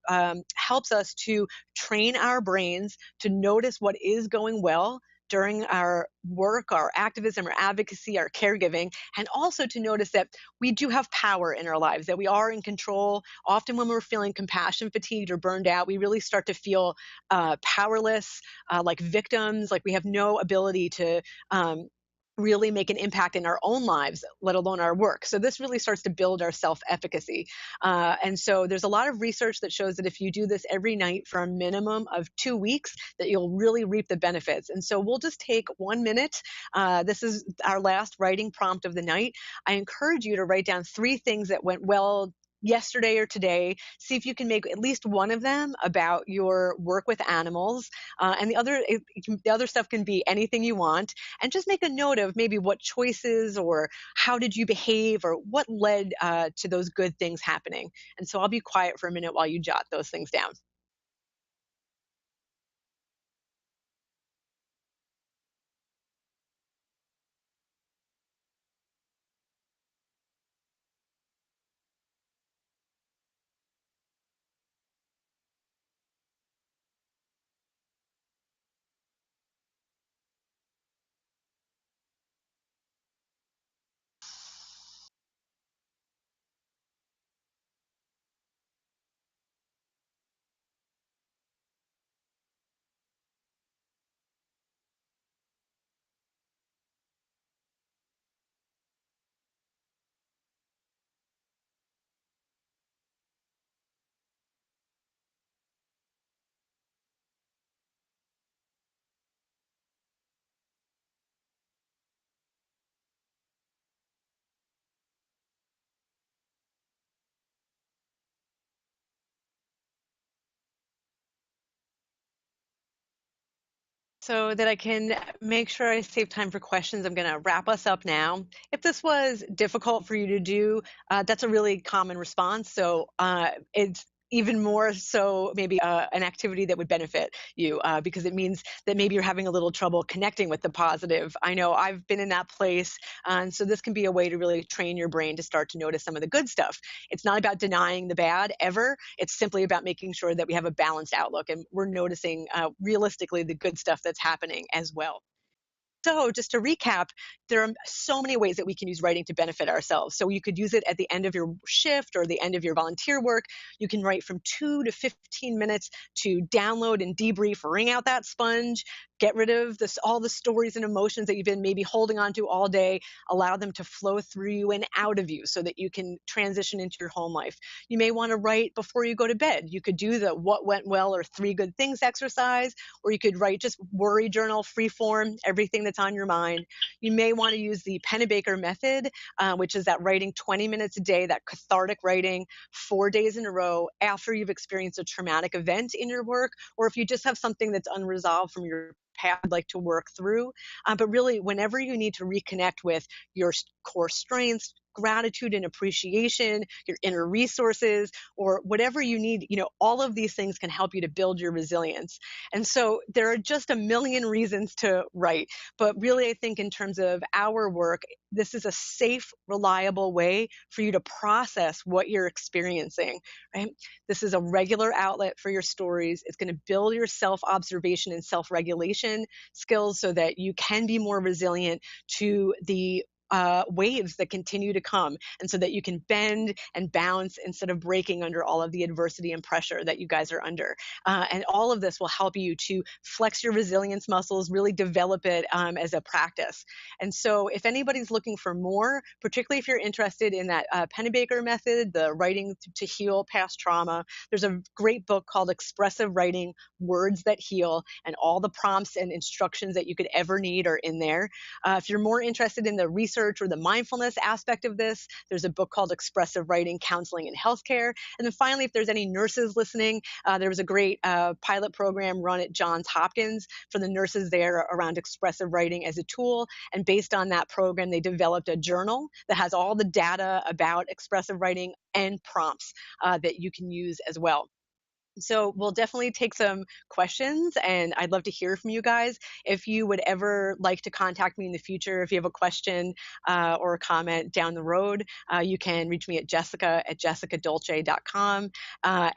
helps us to train our brains to notice what is going well during our work, our activism, our advocacy, our caregiving, and also to notice that we do have power in our lives, that we are in control. Often when we're feeling compassion fatigued or burned out, we really start to feel powerless, like victims, like we have no ability to really make an impact in our own lives, let alone our work. So this really starts to build our self-efficacy. And so there's a lot of research that shows that if you do this every night for a minimum of 2 weeks, that you'll really reap the benefits. And so we'll just take 1 minute. This is our last writing prompt of the night. I encourage you to write down 3 things that went well yesterday or today. See if you can make at least one of them about your work with animals, and the other stuff can be anything you want. And just make a note of maybe what choices or how did you behave or what led to those good things happening. And so I'll be quiet for a minute while you jot those things down. So that I can make sure I save time for questions, I'm going to wrap us up now. If this was difficult for you to do, that's a really common response. So it's even more so maybe an activity that would benefit you, because it means that maybe you're having a little trouble connecting with the positive. I know I've been in that place. And so this can be a way to really train your brain to start to notice some of the good stuff. It's not about denying the bad ever. It's simply about making sure that we have a balanced outlook and we're noticing realistically the good stuff that's happening as well. So, just to recap, there are so many ways that we can use writing to benefit ourselves. So, you could use it at the end of your shift or the end of your volunteer work. You can write from 2 to 15 minutes to download and debrief, wring out that sponge, get rid of all the stories and emotions that you've been maybe holding on to all day, allow them to flow through you and out of you so that you can transition into your home life. You may want to write before you go to bed. You could do the what went well or 3 good things exercise, or you could write just worry journal, free form, everything that's that's on your mind. You may want to use the Pennebaker method, which is that writing 20 minutes a day, that cathartic writing 4 days in a row after you've experienced a traumatic event in your work, or if you just have something that's unresolved from your past you'd like to work through. But really, whenever you need to reconnect with your core strengths, gratitude and appreciation, your inner resources, or whatever you need, all of these things can help you to build your resilience. And so there are just a million reasons to write. But really, I think in terms of our work, this is a safe, reliable way for you to process what you're experiencing, right? This is a regular outlet for your stories. It's going to build your self-observation and self-regulation skills so that you can be more resilient to the waves that continue to come, and so that you can bend and bounce instead of breaking under all of the adversity and pressure that you guys are under. And all of this will help you to flex your resilience muscles, really develop it as a practice. And so if anybody's looking for more, particularly if you're interested in that Pennebaker method, the writing to heal past trauma, there's a great book called Expressive Writing, Words That Heal, and all the prompts and instructions that you could ever need are in there. If you're more interested in the research or the mindfulness aspect of this, there's a book called Expressive Writing, Counseling in Healthcare. And then finally, if there's any nurses listening, there was a great pilot program run at Johns Hopkins for the nurses there around expressive writing as a tool. And based on that program, they developed a journal that has all the data about expressive writing and prompts that you can use as well. So we'll definitely take some questions, and I'd love to hear from you guys. If you would ever like to contact me in the future, if you have a question or a comment down the road, you can reach me at jessicadolce.com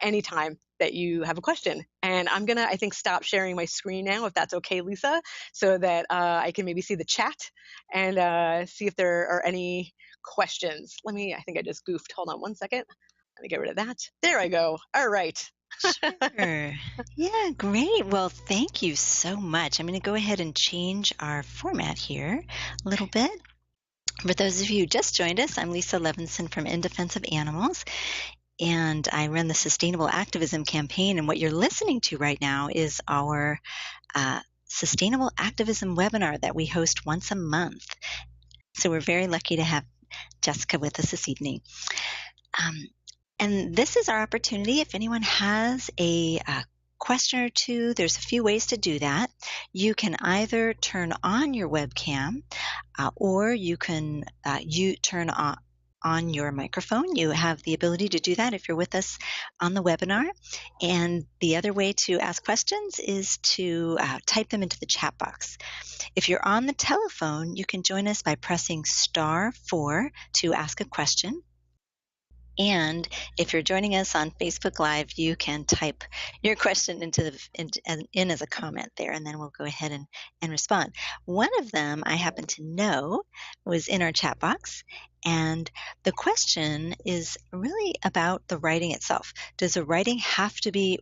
anytime that you have a question. And I'm going to, I think, stop sharing my screen now, if that's okay, Lisa, so that I can maybe see the chat and see if there are any questions. I think I just goofed. Hold on one second. Let me get rid of that. There I go. All right. Sure. Yeah, great. Well, thank you so much. I'm going to go ahead and change our format here a little bit. For those of you who just joined us, I'm Lisa Levinson from In Defense of Animals, and I run the Sustainable Activism campaign. And what you're listening to right now is our Sustainable Activism webinar that we host once a month. So we're very lucky to have Jessica with us this evening. And this is our opportunity. If anyone has a question or two, there's a few ways to do that. You can either turn on your webcam or you can turn on your microphone. You have the ability to do that if you're with us on the webinar. And the other way to ask questions is to type them into the chat box. If you're on the telephone, you can join us by pressing *4 to ask a question. And if you're joining us on Facebook Live, you can type your question in as a comment there, and then we'll go ahead and respond. One of them I happen to know was in our chat box, and the question is really about the writing itself. Does the writing have to be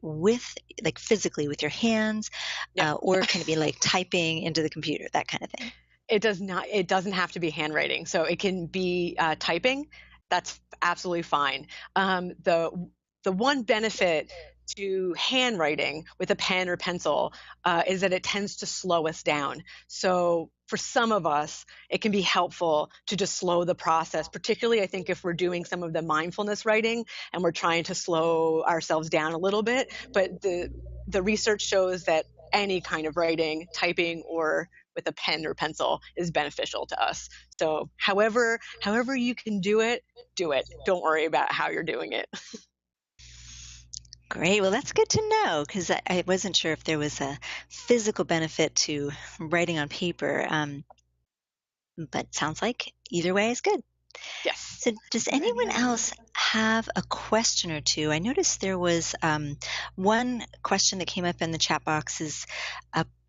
physically with your hands, or can it be like typing into the computer, that kind of thing? It does not. It doesn't have to be handwriting. So it can be typing. That's absolutely fine. The one benefit to handwriting with a pen or pencil is that it tends to slow us down. So for some of us, it can be helpful to just slow the process, particularly I think if we're doing some of the mindfulness writing and we're trying to slow ourselves down a little bit. But the research shows that any kind of writing, typing, or with a pen or pencil is beneficial to us. So however you can do it, do it. Don't worry about how you're doing it. Great. Well, that's good to know, because I wasn't sure if there was a physical benefit to writing on paper. But it sounds like either way is good. Yes. So does anyone else have a question or two? I noticed there was one question that came up in the chat box is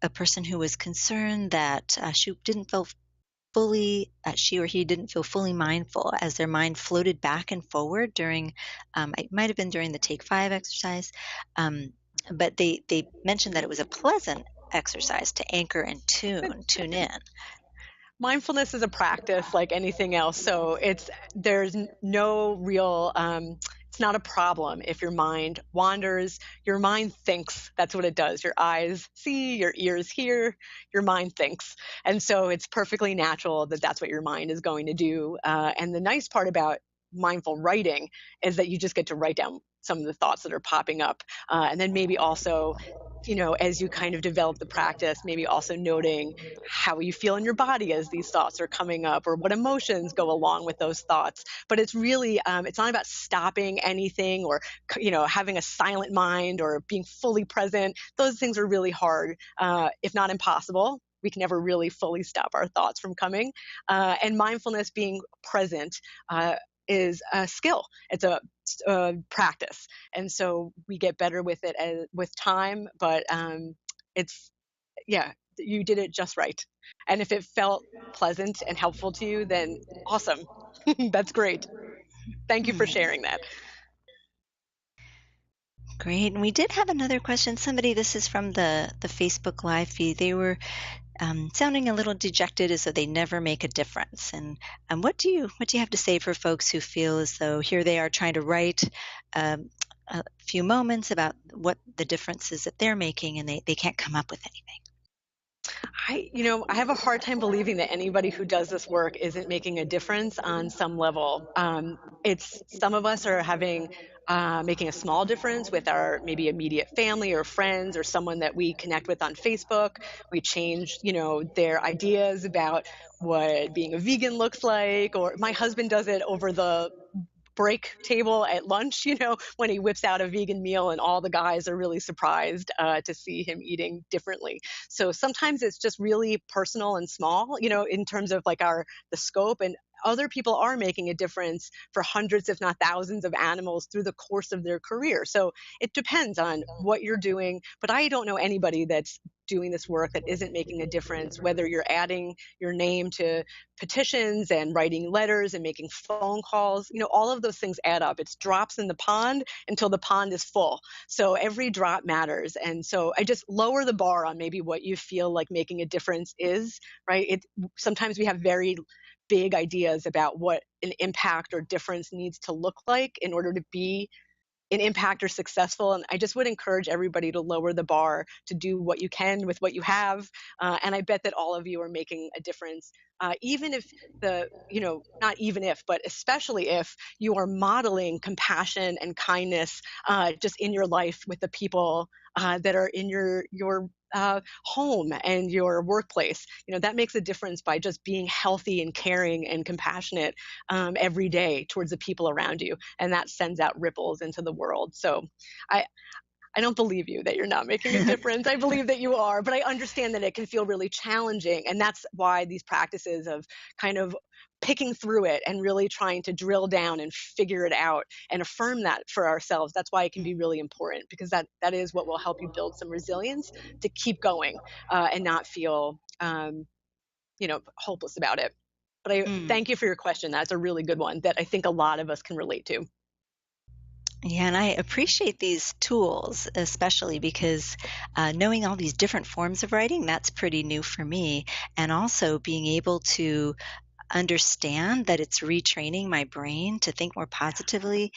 a person who was concerned that she or he didn't feel fully mindful as their mind floated back and forward during, it might have been during the Take 5 exercise, but they mentioned that it was a pleasant exercise to anchor and tune in. Mindfulness is a practice like anything else. So there's no real It's not a problem if your mind wanders. Your mind thinks. That's what it does. Your eyes see, your ears hear, your mind thinks. And so it's perfectly natural that that's what your mind is going to do. And the nice part about mindful writing is that you just get to write down some of the thoughts that are popping up. And then maybe also, as you kind of develop the practice, maybe also noting how you feel in your body as these thoughts are coming up, or what emotions go along with those thoughts. But it's really, it's not about stopping anything, or, having a silent mind or being fully present. Those things are really hard, if not impossible. We can never really fully stop our thoughts from coming. And mindfulness, being present, is a skill. It's a practice, and so we get better with it with time. But it's yeah, you did it just right. And if it felt pleasant and helpful to you, then awesome. That's great. Thank you for Hmm. sharing that. Great. And we did have another question. Somebody, this is from the Facebook Live feed. They were sounding a little dejected, as though they never make a difference. And what do you have to say for folks who feel as though here they are trying to write um, a few moments about what the difference is that they're making, and they can't come up with anything? I have a hard time believing that anybody who does this work isn't making a difference on some level. It's some of us are making a small difference with our maybe immediate family or friends or someone that we connect with on Facebook. We change, their ideas about what being a vegan looks like, or my husband does it over the break table at lunch, when he whips out a vegan meal and all the guys are really surprised to see him eating differently. So sometimes it's just really personal and small, in terms of like the scope, and other people are making a difference for hundreds, if not thousands, of animals through the course of their career. So it depends on what you're doing. But I don't know anybody that's doing this work that isn't making a difference, whether you're adding your name to petitions and writing letters and making phone calls. All of those things add up. It's drops in the pond until the pond is full. So every drop matters. And so I just lower the bar on maybe what you feel like making a difference is, right? Sometimes we have very big ideas about what an impact or difference needs to look like in order to be an impact or successful. And I just would encourage everybody to lower the bar, to do what you can with what you have. And I bet that all of you are making a difference. Even if not even if, but especially if you are modeling compassion and kindness just in your life with the people that are in your home and your workplace. That makes a difference by just being healthy and caring and compassionate every day towards the people around you, and that sends out ripples into the world. So I, I don't believe you that you're not making a difference. I believe that you are, but I understand that it can feel really challenging. And that's why these practices of kind of picking through it and really trying to drill down and figure it out and affirm that for ourselves, that's why it can be really important, because that is what will help you build some resilience to keep going and not feel hopeless about it. But I Mm. thank you for your question. That's a really good one that I think a lot of us can relate to. Yeah, and I appreciate these tools, especially because knowing all these different forms of writing, that's pretty new for me. And also being able to understand that it's retraining my brain to think more positively,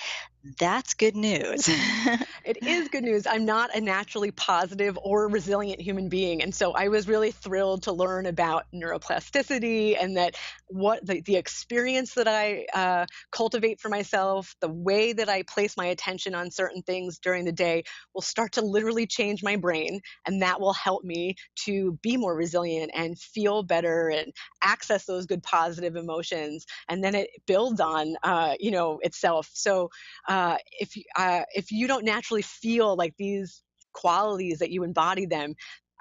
that's good news. It is good news. I'm not a naturally positive or resilient human being. And so I was really thrilled to learn about neuroplasticity, and that what the experience that I cultivate for myself, the way that I place my attention on certain things during the day will start to literally change my brain. And that will help me to be more resilient and feel better and access those good positive emotions. And then it builds on, itself. So if you don't naturally feel like these qualities that you embody them,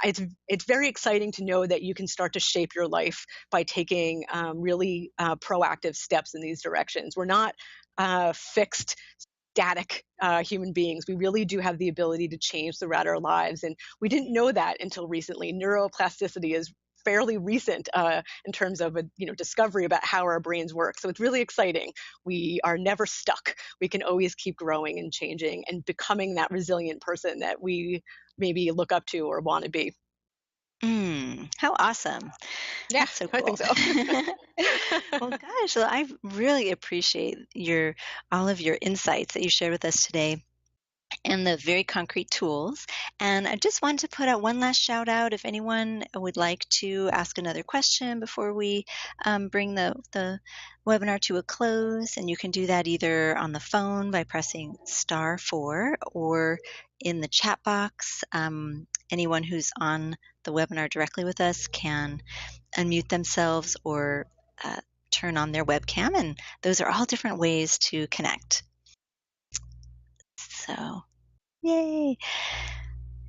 it's very exciting to know that you can start to shape your life by taking really proactive steps in these directions. We're not fixed, static human beings. We really do have the ability to change throughout our lives, and we didn't know that until recently. Neuroplasticity is fairly recent in terms of a discovery about how our brains work. So it's really exciting. We are never stuck. We can always keep growing and changing and becoming that resilient person that we maybe look up to or want to be. How awesome. Yeah, That's so I think cool. so. Well, gosh, well, I really appreciate all of your insights that you shared with us today and the very concrete tools. And I just wanted to put out one last shout out if anyone would like to ask another question before we bring the webinar to a close. And you can do that either on the phone by pressing *4 or in the chat box. Anyone who's on the webinar directly with us can unmute themselves or uh, turn on their webcam. And those are all different ways to connect. So, yay.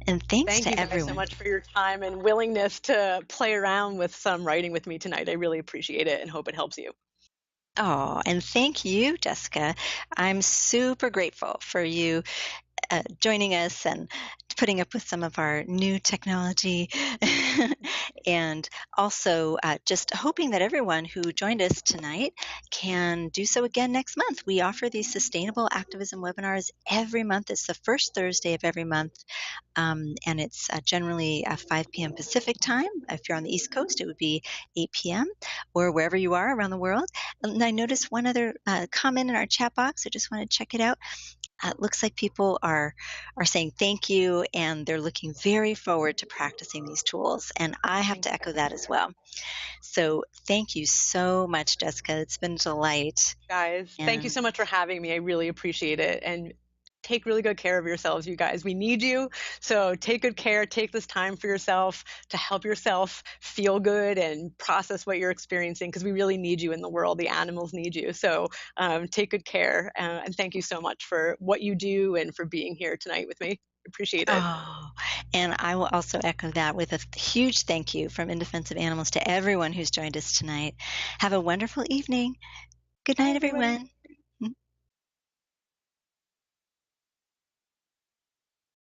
And thanks Thank to you guys so everyone. much for your time and willingness to play around with some writing with me tonight. I really appreciate it and hope it helps you. Oh, and thank you, Jessica. I'm super grateful for you joining us and putting up with some of our new technology. And also just hoping that everyone who joined us tonight can do so again next month. We offer these sustainable activism webinars every month. It's the first Thursday of every month. And it's generally 5 p.m. Pacific time. If you're on the East Coast, it would be 8 p.m. or wherever you are around the world. And I noticed one other comment in our chat box. I just want to check it out. It looks like people are saying thank you, and they're looking very forward to practicing these tools. And I have Thank to you, echo that as well. So thank you so much, Jessica. It's been a delight. guys. Thank you And so much for having me. I really appreciate it. And take really good care of yourselves, you guys. We need you. So take good care. Take this time for yourself to help yourself feel good and process what you're experiencing because we really need you in the world. The animals need you. So take good care. And thank you so much for what you do and for being here tonight with me. Appreciate it. oh, and I will also echo that with a huge thank you from In Defense of Animals to everyone who's joined us tonight. Have a wonderful evening. Good Bye, night, everybody. everyone.